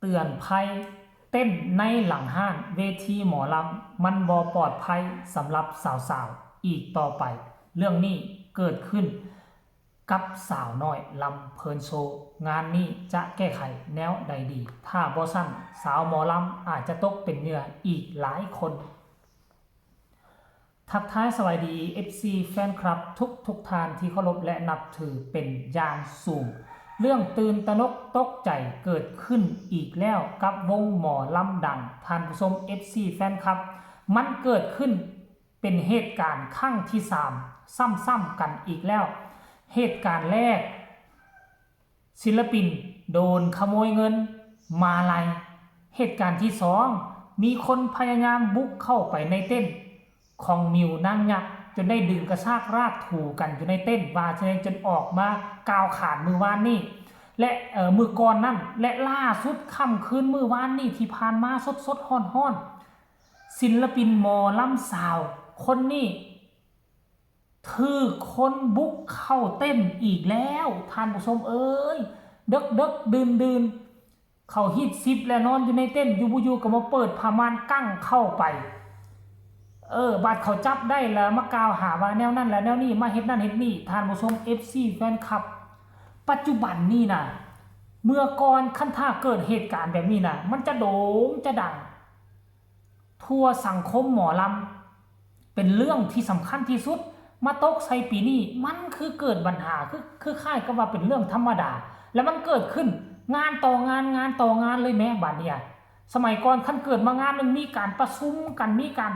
เตือนภัยเต้นในหลังห้านเวทีหมอลำมันบ่ปลอดภัยสำหรับสาวๆอีกต่อไปเรื่องนี้เกิดขึ้นกับสาวน้อยลำเพลินโชว์งานนี้จะแก้ไขแนวใดดีถ้าบ่สั้นสาวหมอลำอาจจะตกเป็นเหยื่ออีกหลายคนทักทายสวัสดี FC แฟนคลับทุกท่านที่เคารพและนับถือเป็นอย่างสูงเรื่องตื่นตระหนกตกใจเกิดขึ้นอีกแล้วกับวงหมอลำดังท่านผู้ชม FC แฟนคลับมันเกิดขึ้นเป็นเหตุการณ์ครั้งที่3ซ้ำๆกันอีกแล้วเหตุการณ์แรกศิลปินโดนขโมยเงินมาลัยเหตุการณ์ที่2มีคนพยายามบุกเข้าไปในเต้นของมิวนางยักษ์จนได้ดึงกระชากรากถูกันอยู่ในเต้นว่าจนออกมากาวขาดมือวานนี่และมือก่อนนั่นและล่าสุดค่ำคืนมือวานนี่ที่ผ่านมาสดฮ้อนศิลปินหมอลำสาวคนนี้ถือคนบุกเข้าเต้นอีกแล้วท่านผู้ชมเอ้ยดึกดื่นเขาฮิตซิปและนอนอยู่ในเต้นอยู่ก็มาเปิดผ้าม่านกั้งเข้าไปบาดเขาจับได้แล้วมากล่าวหาว่าแนวนั้นและแนวนี้มาเฮ็ดนั่นเฮ็ดนี่ท่านผู้ชม FC แฟนคลับปัจจุบันนี่นะเมื่อก่อนคันถ้าเกิดเหตุการณ์แบบนี้นะมันจะโด่งจะดังทั่วสังคมหมอลำเป็นเรื่องที่สำคัญที่สุดมาตกใส่ปีนี้มันคือเกิดปัญหาคือค่ายก็ว่าเป็นเรื่องธรรมดาแล้วมันเกิดขึ้นงานต่องานเลยแม้บัดเนี่ยสมัยก่อนคันเกิดมางานนึงมีการประชุมกันมีการ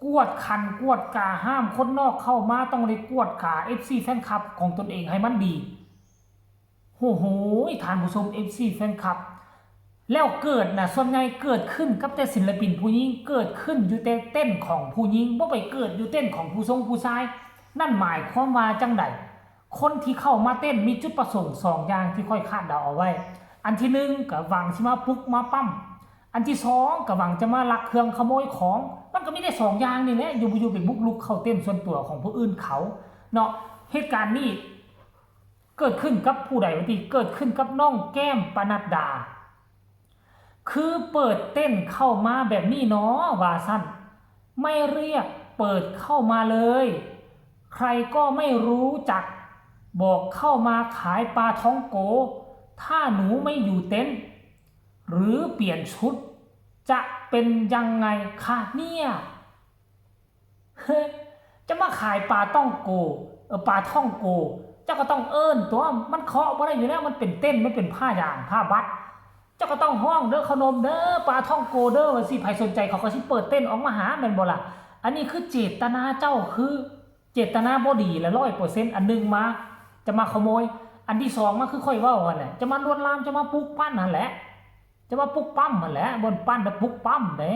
กวดขันกวดกาห้ามคนนอกเข้ามาต้องได้กวดขา FC แฟนคลับของตนเองให้มันดีโอ้โหท่านผู้ชม FC แฟนคลับแล้วเกิดนะส่วนใหญ่เกิดขึ้นกับแต่ศิลปินผู้หญิงเกิดขึ้นอยู่แต่เต้นของผู้หญิงบ่ไปเกิดอยู่เต้นของผู้ชายนั่นหมายความว่าจังใดคนที่เข้ามาเต้นมีจุดประสงค์2อย่างที่ค่อยคาดเดาเอาไว้อันที่1ก็หวังสิมาปลุกมาปั้มอันที่2ก็หวังจะมาลักเครื่องขโมยของมันก็มีได้2อย่างนี่แหละอยู่ไปบุกรุกเข้าเต้นส่วนตัวของผู้อื่นเขาเนาะเหตุการณ์นี้เกิดขึ้นกับผู้ใดวะที่เกิดขึ้นกับน้องแก้มปนัดดาคือเปิดเต้นเข้ามาแบบนี้เนาะว่าสั้นไม่เรียกเปิดเข้ามาเลยใครก็ไม่รู้จักบอกเข้ามาขายปลาท้องโกถ้าหนูไม่อยู่เต้นหรือเปลี่ยนชุดจะเป็นยังไงคะเนี่ยจะมาขายปลาต้องโกปลาท่องโกเจ้าก็ต้องเอิ้นตัวมันเคาะบ่ได้อยู่แล้วมันเป็นเต้นมันเป็นผ้าอย่างผ้าบัดเจ้าก็ต้องห้องเด้อขนมเด้อปลาท่องโกเด้อว่าสิใครสนใจเขาก็สิเปิดเต้นออกมาหาแม่นบ่ล่ะอันนี้คือเจตนาเจ้าคือเจตนาบ่ดีละ 100% อันนึงมาจะมาขโมยอันที่2มาคือค่อยเว้าหั่นแหละจะมาลวนลามจะมาปลุกปั้นนั่นแหละจะมาปลุกปั้มนั่นแหละบนปั้นแล้วปลุกปั้มเด้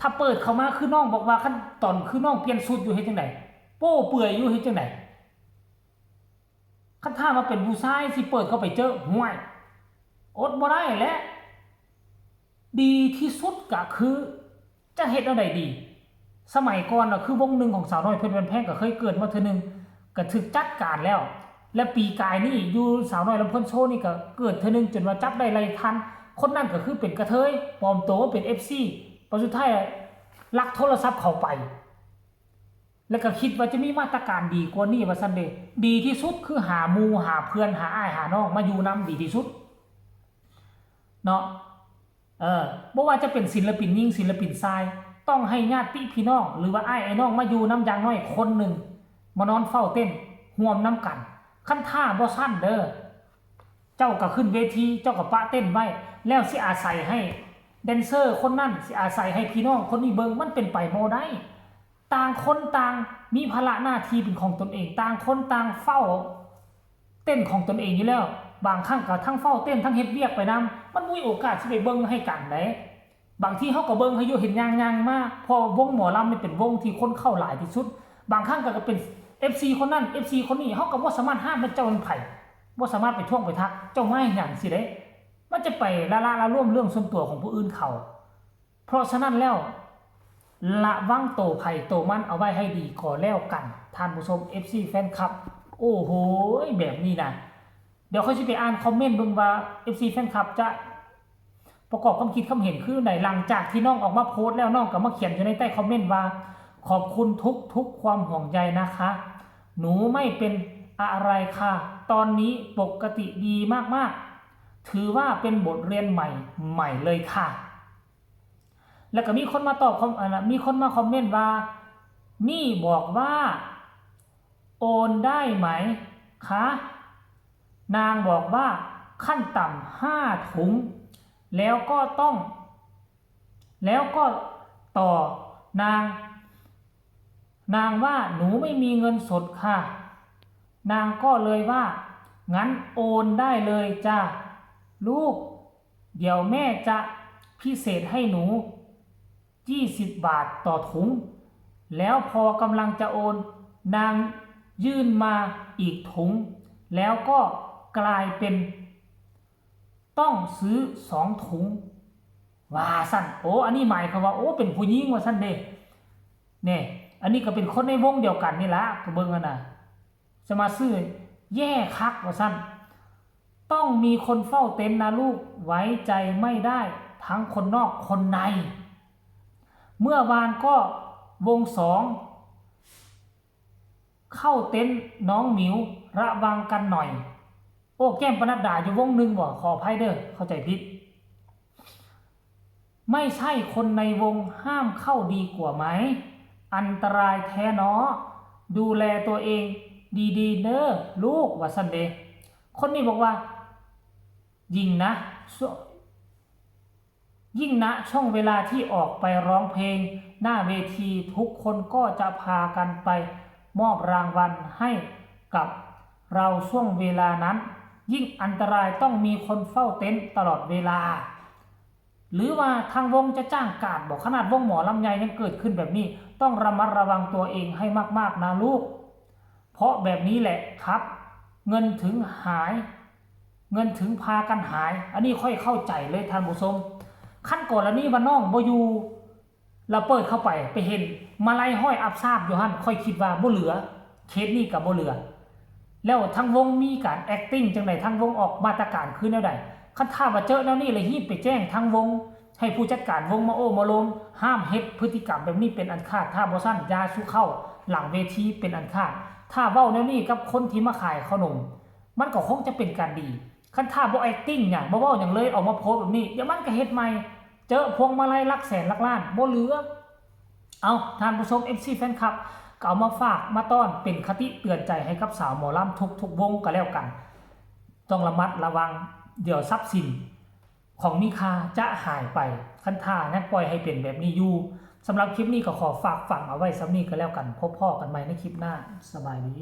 ถ้าเปิดเข้ามาคือน้องบอกว่าขั้นตอนคือน้องเปลี่ยนชุดอยู่เฮ็ดจังได๋โป้เปื่อยอยู่เฮ็ดจังได๋คันถ้ามาเป็นผู้ชายสิเปิดเข้าไปเจอห่วยอดบ่ได้แหละดีที่สุดก็คือจะเฮ็ดเอาได้ดีสมัยก่อนน่ะคือวงหนึ่งของสาวน้อยเพชรบ้านแพงก็เคยเกิดมาเทื่อนึงก็ถูกจัดการแล้วและปีกายนี่อยู่สาวน้อยลำเพิ่นโชว์นี่ก็เกิดเทื่อนึงจนว่าจับได้ไล่ทันคนนั้นก็คือเป็นกระเทยปลอมตัวเป็น FC พอสุดท้ายลักโทรศัพท์เข้าไปแล้วก็คิดว่าจะมีมาตรการดีกว่านี้ว่าซั่นเด้ดีที่สุดคือหาหมู่หาเพื่อนหาอ้ายหาน้องมาอยู่นำดีที่สุดเนาะบ่ว่าจะเป็นศิลปินหญิงศิลปินชายต้องให้ญาติพี่น้องหรือว่าอ้ายไอ้น้องมาอยู่นำอย่างน้อยคนนึงมานอนเฝ้าเต้นร่วมนำกันคันท่าบ่ซั่นเด้อเจ้าก็ขึ้นเวทีเจ้าก็ปะเต้นไว้แล้วสิอาศัยให้แดนเซอร์คนนั้นสิอาศัยให้พี่น้องคนนี้เบิ่งมันเป็นไปบ่ได้ต่างคนต่างมีภาระหน้าที่เป็นของตนเองต่างคนต่างเฝ้าเต้นของตนเองอยู่แล้วบางครั้งก็ทั้งเฝ้าเต้นทั้งเฮ็ดเวียกไปนำมันมีโอกาสสิไปเบิ่งให้กันได้บางทีเฮาก็เบิ่งให้อยู่เห็นย่างๆมาพอวงหมอลำนี่เป็นวงที่คนเข้าหลายที่สุดบางครั้งก็เป็น FC คนนั้น FC คนนี้เฮาก็บ่สามารถห้ามมันเจ้าเป็นไผบ่สามารถไปท่วงไปทักเจ้ามาหยังสิเด้มันจะไปละร่วมเรื่องส่วนตัวของผู้อื่นเขาเพราะฉะนั้นแล้วระวังโตไผโตมันเอาไว้ให้ดีก่อแล้วกันท่านผู้ชม FC แฟนคลับโอ้โหแบบนี้นะเดี๋ยวเขาสิไปอ่านคอมเมนต์เบิ่งว่า FC แฟนคลับจะ ประกอบความคิดความเห็นคือไหนหลังจากที่น้องออกมาโพสต์แล้วน้องก็มาเขียนอยู่ในใต้คอมเมนต์ว่าขอบคุณทุกความห่วงใยนะคะหนูไม่เป็นอะไรค่ะตอนนี้ปกติดีมากๆถือว่าเป็นบทเรียนใหม่เลยค่ะแล้วก็มีคนมาตอบมีคนมาคอมเมนต์ว่านี่บอกว่าโอนได้ไหมคะนางบอกว่าขั้นต่ำ5 ถุงแล้วก็ต่อนางว่าหนูไม่มีเงินสดค่ะนางก็เลยว่างั้นโอนได้เลยจ้าลูกเดี๋ยวแม่จะพิเศษให้หนู20 บาทต่อถุงแล้วพอกำลังจะโอนนางยื่นมาอีกถุงแล้วก็กลายเป็นต้องซื้อ2 ถุงว่าสั้นโอ้อันนี้หมายความว่าโอ้เป็นผู้หญิงว่าสั้นเด้เนี่ยอันนี้ก็เป็นคนในวงเดียวกันนี่ละก็เบิ่งกันนะจะมาซื้อแย่คักว่าสั้นต้องมีคนเฝ้าเต็นท์นะลูกไว้ใจไม่ได้ทั้งคนนอกคนในเมื่อวานก็วง2เข้าเต็นท์น้องหมิวระวังกันหน่อยโอ้แก้มปนัดดาอยู่วงหนึ่งบ่ขออภัยเด้อเข้าใจผิดไม่ใช่คนในวงห้ามเข้าดีกว่าไหมอันตรายแท้เนาะดูแลตัวเองดีๆเด้อลูกว่าซันเดย์คนนี้บอกว่ายิ่งนะช่วงเวลาที่ออกไปร้องเพลงหน้าเวทีทุกคนก็จะพากันไปมอบรางวัลให้กับเราช่วงเวลานั้นยิ่งอันตรายต้องมีคนเฝ้าเต็นท์ตลอดเวลาหรือว่าทางวงจะจ้างการบอกขนาดวงหมอลำไยยังเกิดขึ้นแบบนี้ต้องระมัดระวังตัวเองให้มากๆนะลูกเพราะแบบนี้แหละครับเงินถึงพากันหายอันนี้ค่อยเข้าใจเลยท่านผู้ชมขั้นก่อนแล้วนี่ว่าน้องบ่อยู่เราเปิดเข้าไปเห็นมาลัยห้อยอับซาบอยู่หั่นค่อยคิดว่าบ่เหลือเคสนี้กับบ่เหลือแล้วทั้งวงมีการ acting จังไดทั้งวงออกมาตรการคือแนวใดคันถ้าว่าเจอแล้วนี่เลยรีบไปแจ้งทั้งวงให้ผู้จัดการวงมาโอ้มาลงห้ามเฮ็ดพฤติกรรมแบบนี้เป็นอันขาดถ้าบ่ซั่นยาสู้เข้าหลังเวทีเป็นอันขาดถ้าเว้าแนวนี้กับคนที่มาขายขนมมันก็คงจะเป็นการดีคันถ้าบ่ acting หยังบ่เว้าหยังเลยออกมาโพสแบบนี้เดี๋ยวมันก็เฮ็ดใหม่เจอพวงมาลัยหลักแสนหลักล้านบ่เหลือเอาท่านผู้ชม FC แฟนคลับก็เอามาฝากมาต้อนเป็นคติเตือนใจให้กับสาวหมอลำทุกวงก็แล้วกันต้องระมัดระวังเดี๋ยวทรัพย์สินของมีค่าจะหายไปคันท่านั้นปล่อยให้เป็นแบบนี้อยู่สำหรับคลิปนี้ก็ขอฝากฝังเอาไว้สำนี้ก็แล้วกันพบพ่อกันใหม่ในคลิปหน้าสบายดี